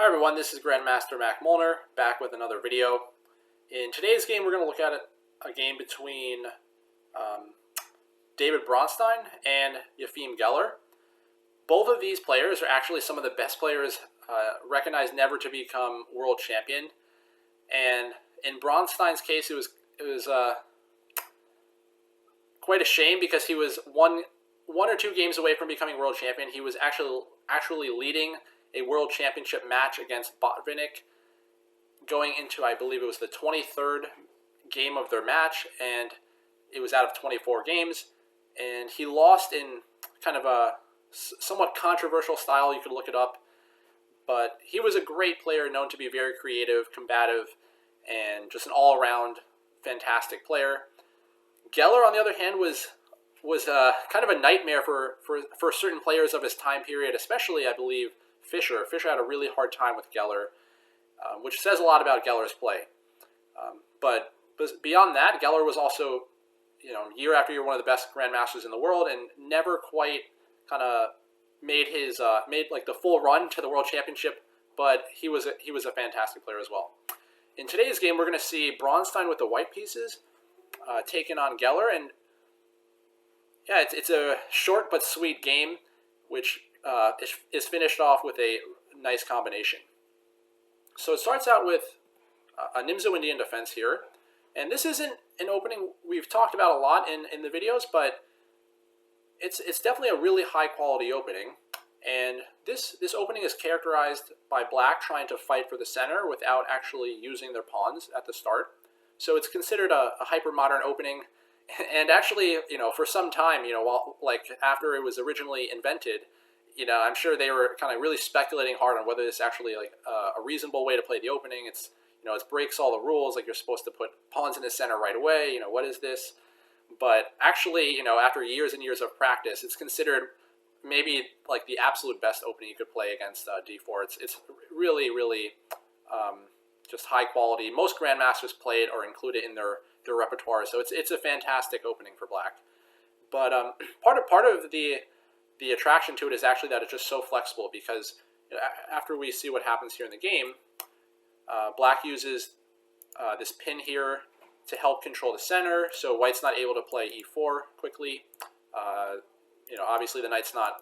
Hi everyone, this is Grandmaster Mac Molnar, back with another video. In today's game, we're going to look at a game between David Bronstein and Efim Geller. Both of these players are actually some of the best players recognized never to become world champion. And in Bronstein's case, it was quite a shame because he was one or two games away from becoming world champion. He was actually leading a world championship match against Botvinnik going into, I believe it was the 23rd game of their match, and it was out of 24 games, and he lost in kind of a somewhat controversial style. You could look it up, but he was a great player, known to be very creative, combative, and just an all-around fantastic player. Geller, on the other hand, was kind of a nightmare for certain players of his time period, especially, I believe, Fischer. Fischer had a really hard time with Geller, which says a lot about Geller's play. But beyond that, Geller was also, year after year, one of the best grandmasters in the world, and never quite kind of made like the full run to the world championship. But he was a fantastic player as well. In today's game, we're going to see Bronstein with the white pieces taking on Geller, and yeah, it's a short but sweet game, which is finished off with a nice combination. So it starts out with a Nimzo-Indian Defense here, and this isn't an opening we've talked about a lot in the videos, but it's definitely a really high quality opening. And this opening is characterized by Black trying to fight for the center without actually using their pawns at the start. So it's considered a hyper-modern opening. And actually, for some time, after it was originally invented, I'm sure they were kind of really speculating hard on whether this actually a reasonable way to play the opening. It breaks all the rules. Like, you're supposed to put pawns in the center right away. What is this? But actually, after years and years of practice, it's considered maybe like the absolute best opening you could play against d4. It's really, really just high quality. Most grandmasters play it or include it in their repertoire, so it's a fantastic opening for Black. But part of the attraction to it is actually that it's just so flexible, because after we see what happens here in the game, Black uses this pin here to help control the center, so White's not able to play e4 quickly. Obviously the Knight's not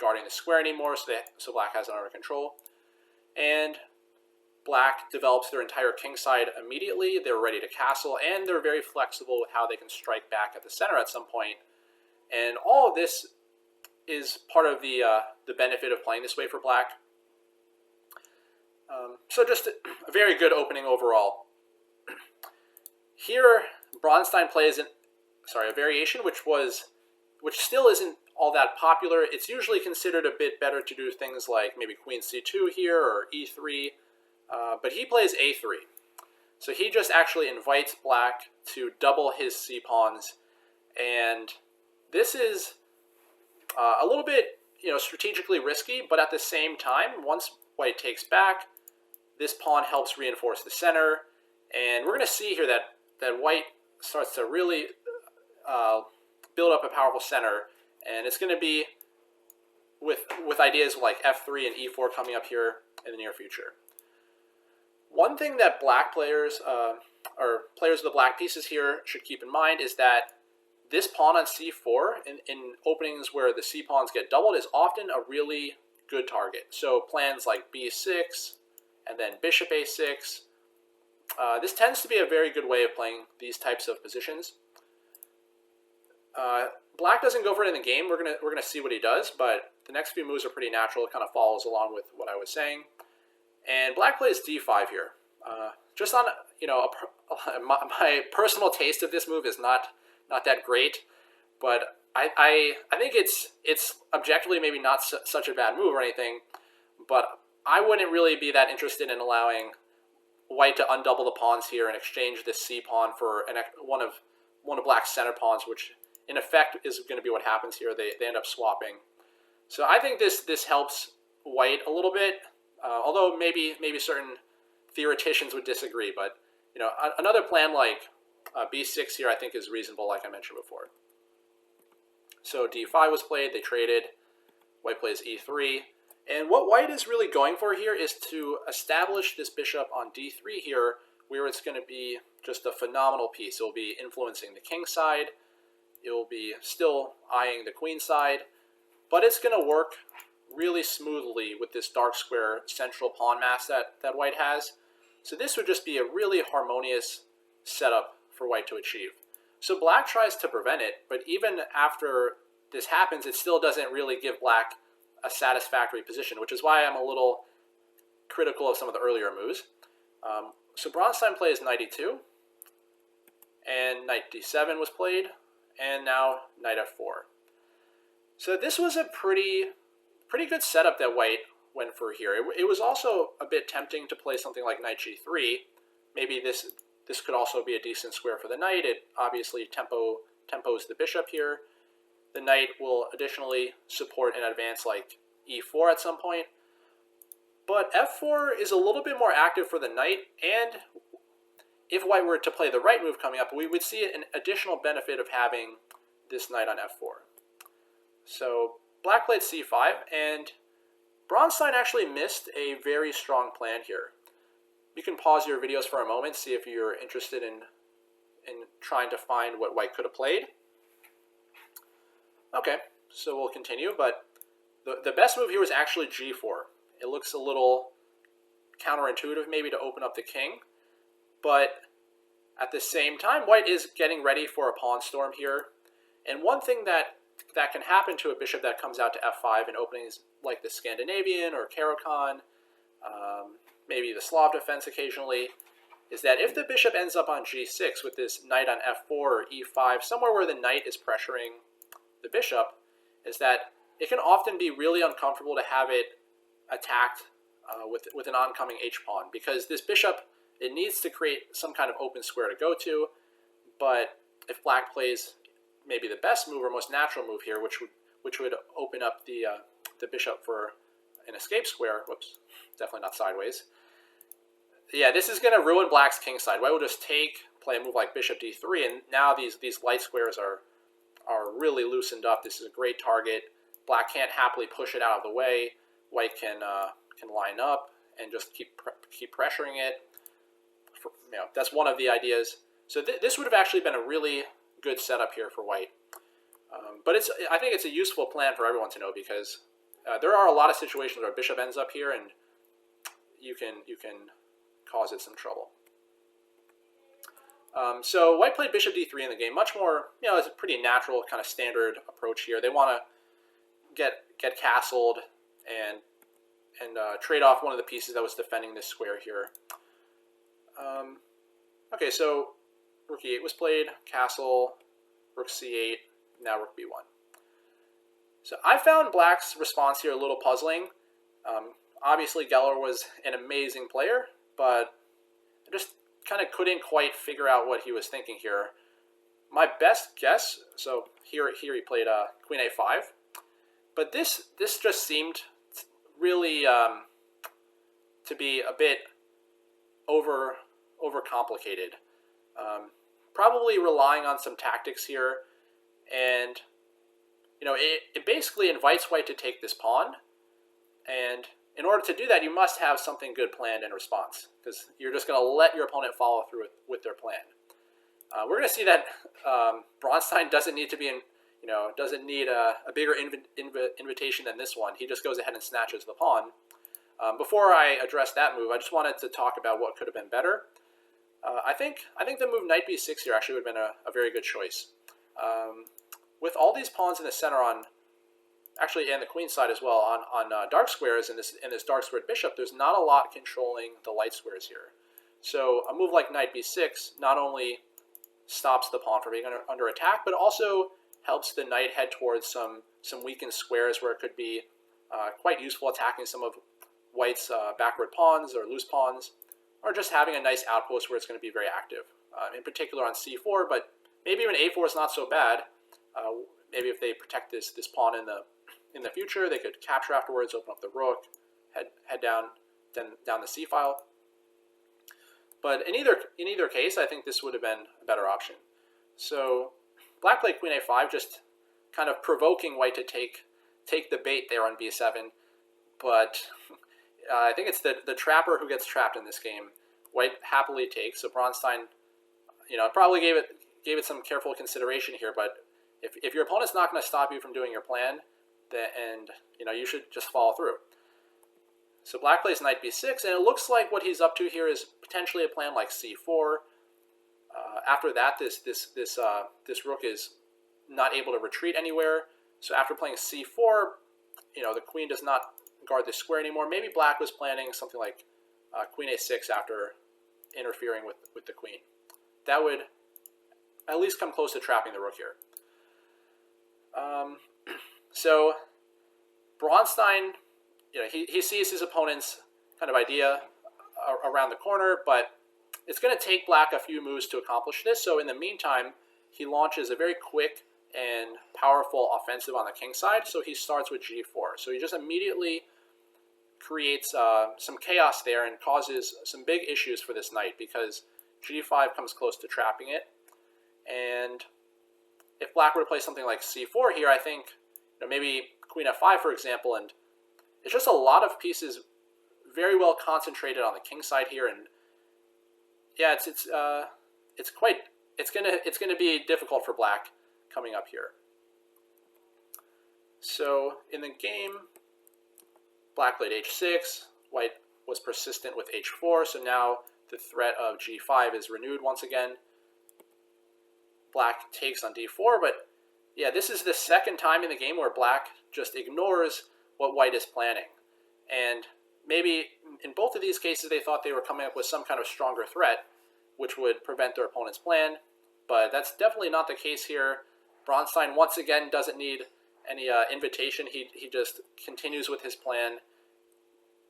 guarding the square anymore, so Black has it under control. And Black develops their entire kingside immediately. They're ready to castle, and they're very flexible with how they can strike back at the center at some point. And all of this is part of the benefit of playing this way for Black. So just a very good opening overall. Here, Bronstein plays a variation which still isn't all that popular. It's usually considered a bit better to do things like maybe Queen C2 here or E3, but he plays A3. So he just actually invites Black to double his C pawns, and this is a little bit, strategically risky, but at the same time, once White takes back, this pawn helps reinforce the center, and we're going to see here that White starts to really build up a powerful center, and it's going to be with ideas like F3 and E4 coming up here in the near future. One thing that Black players, or players of the Black pieces here, should keep in mind is that this pawn on c4 in openings where the c pawns get doubled is often a really good target. So plans like b6 and then bishop a6, this tends to be a very good way of playing these types of positions. Black doesn't go for it in the game. We're gonna see what he does, but the next few moves are pretty natural. It kind of follows along with what I was saying. And Black plays d5 here. Just on my personal taste of this move is not that great, but I think it's objectively maybe not such a bad move or anything, but I wouldn't really be that interested in allowing White to undouble the pawns here and exchange this c pawn for one of Black's center pawns, which in effect is going to be what happens here. They end up swapping. So I think this helps White a little bit, although maybe certain theoreticians would disagree. But another plan like b6 here I think is reasonable, like I mentioned before. So d5 was played. They traded. White plays e3, And what white is really going for here is to establish this bishop on d3 here, where it's going to be just a phenomenal piece. It will be influencing the king side. It will be still eyeing the queen side, but it's going to work really smoothly with this dark square central pawn mass that white has. So this would just be a really harmonious setup for white to achieve. So black tries to prevent it, but even after this happens, it still doesn't really give black a satisfactory position, which is why I'm a little critical of some of the earlier moves. So Bronstein plays knight e2, and knight d7 was played, and now knight f4. So this was a pretty good setup that white went for here. It was also a bit tempting to play something like knight g3. Maybe this could also be a decent square for the knight. It obviously tempos the bishop here. The knight will additionally support an advance like e4 at some point. But f4 is a little bit more active for the knight, and if white were to play the right move coming up, we would see an additional benefit of having this knight on f4. So black played c5, and Bronstein actually missed a very strong plan here. You can pause your videos for a moment, see if you're interested in trying to find what white could have played. Okay, so we'll continue, but the best move here was actually g4. It looks a little counterintuitive maybe to open up the king, but at the same time, white is getting ready for a pawn storm here. And one thing that can happen to a bishop that comes out to f5 in openings like the Scandinavian or Caro-Kann, maybe the Slav defense occasionally, is that if the bishop ends up on g6 with this knight on f4 or e5, somewhere where the knight is pressuring the bishop, is that it can often be really uncomfortable to have it attacked with an oncoming h-pawn, because this bishop, it needs to create some kind of open square to go to, but if black plays maybe the best move or most natural move here, which would open up the bishop for an escape square, whoops, definitely not sideways. Yeah, this is going to ruin black's kingside. White will just play a move like bishop d3, and now these light squares are really loosened up. This is a great target. Black can't happily push it out of the way. White can line up and just keep pressuring it. That's one of the ideas. So this would have actually been a really good setup here for white. But I think it's a useful plan for everyone to know, because there are a lot of situations where bishop ends up here and you can cause it some trouble. So white played bishop d3 in the game. Much more, it's a pretty natural kind of standard approach here. They want to get castled and trade off one of the pieces that was defending this square here. Okay, so rook e8 was played, castle, rook c8, now rook b1. So I found black's response here a little puzzling. Obviously Geller was an amazing player, but I just kind of couldn't quite figure out what he was thinking here. My best guess, so here he played queen a5, but this just seemed really to be a bit overcomplicated. Probably relying on some tactics here, and it basically invites white to take this pawn, and in order to do that, you must have something good planned in response, because you're just going to let your opponent follow through with their plan. We're going to see that Bronstein doesn't need to be doesn't need a bigger invitation than this one. He just goes ahead and snatches the pawn. Before I address that move, I just wanted to talk about what could have been better. I think the move knight b6 here actually would have been a very good choice. With all these pawns in the center and the queen side as well, on dark squares in this dark squared bishop, there's not a lot controlling the light squares here. So a move like knight b6 not only stops the pawn from being under attack, but also helps the knight head towards some weakened squares where it could be quite useful attacking some of white's backward pawns or loose pawns, or just having a nice outpost where it's going to be very active. In particular on c4, but maybe even a4 is not so bad. Maybe if they protect this pawn in the future, they could capture afterwards, open up the rook, head down the c file. But in either case, I think this would have been a better option. So black played queen a5, just kind of provoking white to take the bait there on b7, but I think it's the trapper who gets trapped in this game. White happily takes, so Bronstein, probably gave it some careful consideration here, but if your opponent's not going to stop you from doing your plan, then you should just follow through. So black plays knight b6, and it looks like what he's up to here is potentially a plan like c4. After that, this rook is not able to retreat anywhere. So after playing c4, the queen does not guard the square anymore. Maybe black was planning something like queen a6 after interfering with the queen. That would at least come close to trapping the rook here. So Bronstein, he sees his opponent's kind of idea around the corner, but it's going to take black a few moves to accomplish this. So in the meantime, he launches a very quick and powerful offensive on the king side. So he starts with g4. So he just immediately creates some chaos there and causes some big issues for this knight, because g5 comes close to trapping it. And if black were to play something like c4 here, I think maybe queen f5, for example, and it's just a lot of pieces very well concentrated on the king side here, and yeah, it's gonna be difficult for black coming up here. So in the game, black played h6, white was persistent with h4, so now the threat of g5 is renewed once again. Black takes on d4, but yeah, this is the second time in the game where black just ignores what white is planning. And maybe in both of these cases they thought they were coming up with some kind of stronger threat which would prevent their opponent's plan, but that's definitely not the case here. Bronstein once again doesn't need any invitation. He just continues with his plan,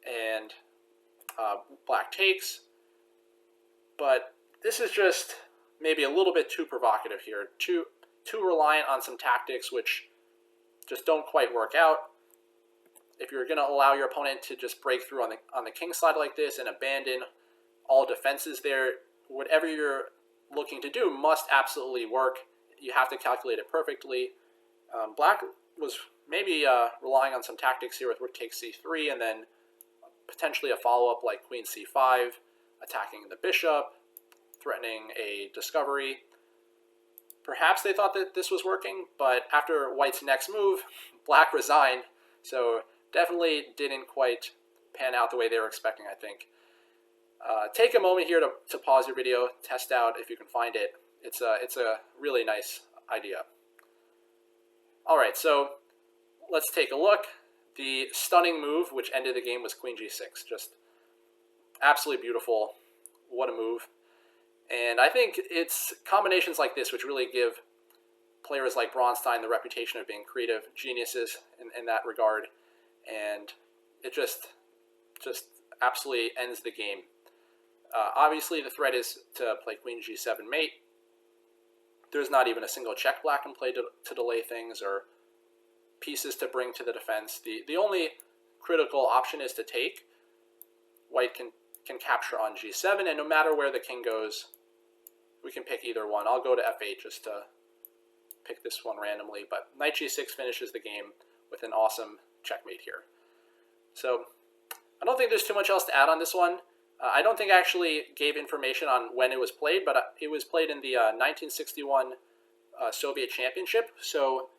and black takes. But this is just maybe a little bit too provocative here, too reliant on some tactics which just don't quite work out. If you're going to allow your opponent to just break through on the king side like this and abandon all defenses there, whatever you're looking to do must absolutely work. You have to calculate it perfectly. Black was maybe relying on some tactics here with rook takes c3, and then potentially a follow-up like queen c5, attacking the bishop, threatening a discovery. Perhaps they thought that this was working, but after white's next move, black resigned, so definitely didn't quite pan out the way they were expecting, I think. Take a moment here to pause your video, test out if you can find it. It's a really nice idea. All right, so let's take a look. The stunning move which ended the game was queen g6. Just absolutely beautiful. What a move. And I think it's combinations like this which really give players like Bronstein the reputation of being creative geniuses in that regard. And it just absolutely ends the game. Obviously, the threat is to play queen g7 mate. There's not even a single check black can play to delay things or pieces to bring to the defense. The only critical option is to take. White can capture on g7, and no matter where the king goes, we can pick either one. I'll go to f8 just to pick this one randomly, but knight g6 finishes the game with an awesome checkmate here. So I don't think there's too much else to add on this one. I don't think I actually gave information on when it was played, but it was played in the 1961 Soviet Championship. So,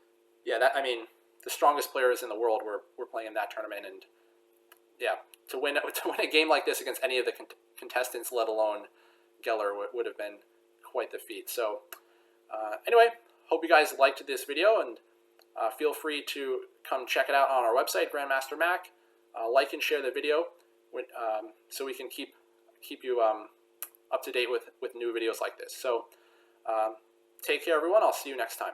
yeah, the strongest players in the world were playing in that tournament, and yeah, to win a game like this against any of the contestants, let alone Geller, would have been quite the feat. So, anyway, hope you guys liked this video, and feel free to come check it out on our website, Grandmaster Mac. Like and share the video. So we can keep you up to date with new videos like this. So take care, everyone. I'll see you next time.